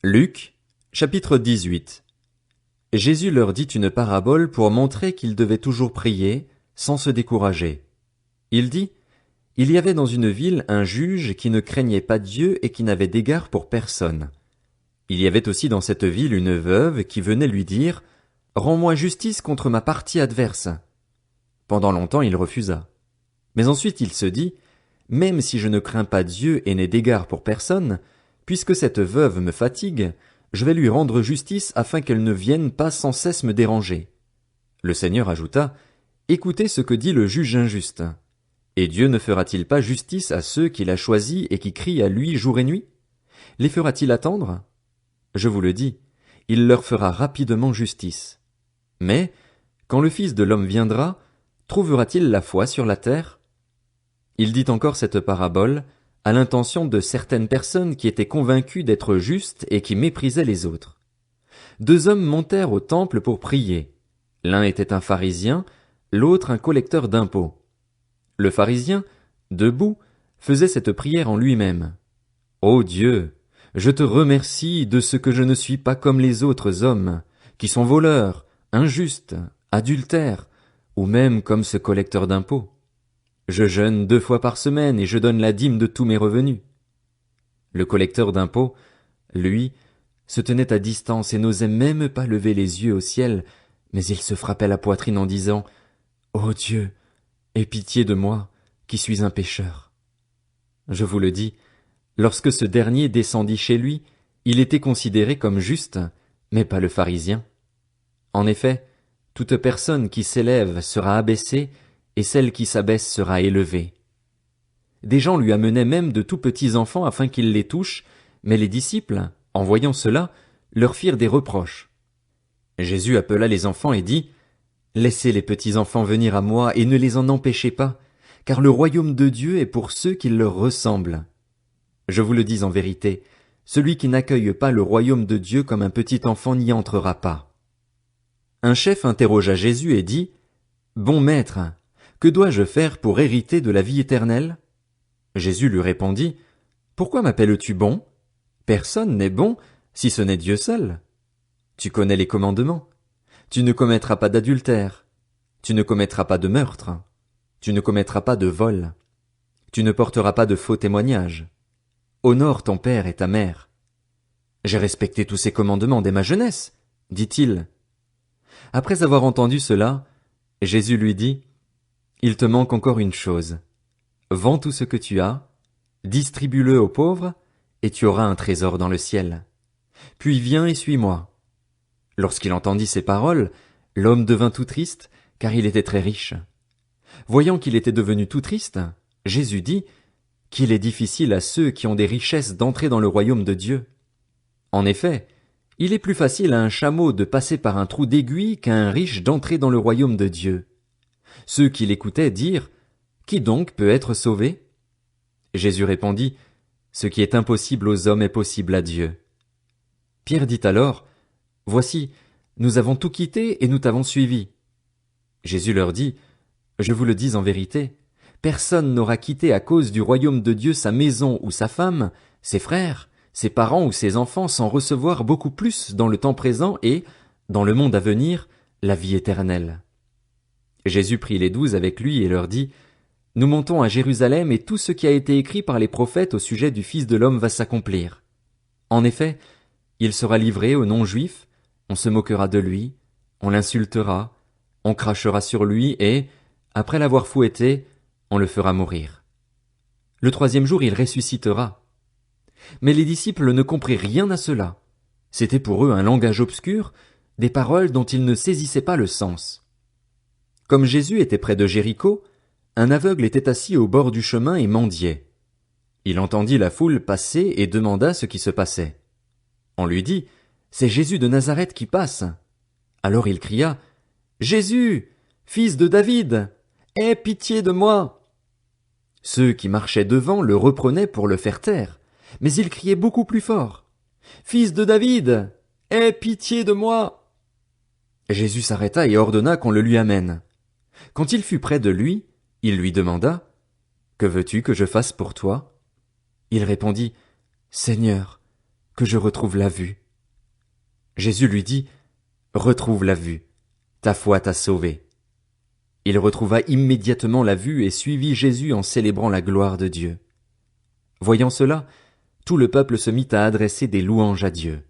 Luc, chapitre 18. Jésus leur dit une parabole pour montrer qu'ils devaient toujours prier, sans se décourager. Il dit, il y avait dans une ville un juge qui ne craignait pas Dieu et qui n'avait d'égard pour personne. Il y avait aussi dans cette ville une veuve qui venait lui dire, rends-moi justice contre ma partie adverse. Pendant longtemps il refusa. Mais ensuite il se dit, même si je ne crains pas Dieu et n'ai d'égard pour personne, puisque cette veuve me fatigue, je vais lui rendre justice afin qu'elle ne vienne pas sans cesse me déranger. Le Seigneur ajouta, écoutez ce que dit le juge injuste. Et Dieu ne fera-t-il pas justice à ceux qu'il a choisis et qui crient à lui jour et nuit? Les fera-t-il attendre? Je vous le dis, il leur fera rapidement justice. Mais, quand le Fils de l'homme viendra, trouvera-t-il la foi sur la terre? Il dit encore cette parabole à l'intention de certaines personnes qui étaient convaincues d'être justes et qui méprisaient les autres. Deux hommes montèrent au temple pour prier. L'un était un pharisien, l'autre un collecteur d'impôts. Le pharisien, debout, faisait cette prière en lui-même. Ô Dieu, je te remercie de ce que je ne suis pas comme les autres hommes, qui sont voleurs, injustes, adultères, ou même comme ce collecteur d'impôts. Je jeûne 2 fois par semaine et je donne la dîme de tous mes revenus. Le collecteur d'impôts, lui, se tenait à distance et n'osait même pas lever les yeux au ciel, mais il se frappait la poitrine en disant, Ô Dieu, aie pitié de moi, qui suis un pécheur. Je vous le dis, lorsque ce dernier descendit chez lui, il était considéré comme juste, mais pas le pharisien. En effet, toute personne qui s'élève sera abaissée, et celle qui s'abaisse sera élevée. Des gens lui amenaient même de tout petits enfants afin qu'il les touche, mais les disciples, en voyant cela, leur firent des reproches. Jésus appela les enfants et dit, Laissez les petits enfants venir à moi et ne les en empêchez pas, car le royaume de Dieu est pour ceux qui leur ressemblent. Je vous le dis en vérité, celui qui n'accueille pas le royaume de Dieu comme un petit enfant n'y entrera pas. Un chef interrogea Jésus et dit, Bon maître, que dois-je faire pour hériter de la vie éternelle? Jésus lui répondit, Pourquoi m'appelles-tu bon? Personne n'est bon, si ce n'est Dieu seul. Tu connais les commandements. Tu ne commettras pas d'adultère. Tu ne commettras pas de meurtre. Tu ne commettras pas de vol. Tu ne porteras pas de faux témoignages. Honore ton père et ta mère. J'ai respecté tous ces commandements dès ma jeunesse, dit-il. Après avoir entendu cela, Jésus lui dit, Il te manque encore une chose. Vends tout ce que tu as, distribue-le aux pauvres, et tu auras un trésor dans le ciel. Puis viens et suis-moi. Lorsqu'il entendit ces paroles, l'homme devint tout triste, car il était très riche. Voyant qu'il était devenu tout triste, Jésus dit, qu'il est difficile à ceux qui ont des richesses d'entrer dans le royaume de Dieu. En effet, il est plus facile à un chameau de passer par un trou d'aiguille qu'à un riche d'entrer dans le royaume de Dieu. Ceux qui l'écoutaient dirent, Qui donc peut être sauvé? Jésus répondit, Ce qui est impossible aux hommes est possible à Dieu. Pierre dit alors, Voici, nous avons tout quitté et nous t'avons suivi. Jésus leur dit, Je vous le dis en vérité, personne n'aura quitté à cause du royaume de Dieu sa maison ou sa femme, ses frères, ses parents ou ses enfants sans recevoir beaucoup plus dans le temps présent et, dans le monde à venir, la vie éternelle. Jésus prit les 12 avec lui et leur dit, Nous montons à Jérusalem et tout ce qui a été écrit par les prophètes au sujet du Fils de l'homme va s'accomplir. En effet, il sera livré aux non-juifs, on se moquera de lui, on l'insultera, on crachera sur lui et, après l'avoir fouetté, on le fera mourir. Le 3e jour il ressuscitera. Mais les disciples ne comprirent rien à cela. C'était pour eux un langage obscur, des paroles dont ils ne saisissaient pas le sens. Comme Jésus était près de Jéricho, un aveugle était assis au bord du chemin et mendiait. Il entendit la foule passer et demanda ce qui se passait. On lui dit, C'est Jésus de Nazareth qui passe. Alors il cria, Jésus, fils de David, aie pitié de moi. Ceux qui marchaient devant le reprenaient pour le faire taire, mais il criait beaucoup plus fort, Fils de David, aie pitié de moi. Jésus s'arrêta et ordonna qu'on le lui amène. Quand il fut près de lui, il lui demanda, Que veux-tu que je fasse pour toi? Il répondit, Seigneur, que je retrouve la vue. Jésus lui dit, retrouve la vue, ta foi t'a sauvé. Il retrouva immédiatement la vue et suivit Jésus en célébrant la gloire de Dieu. Voyant cela, tout le peuple se mit à adresser des louanges à Dieu.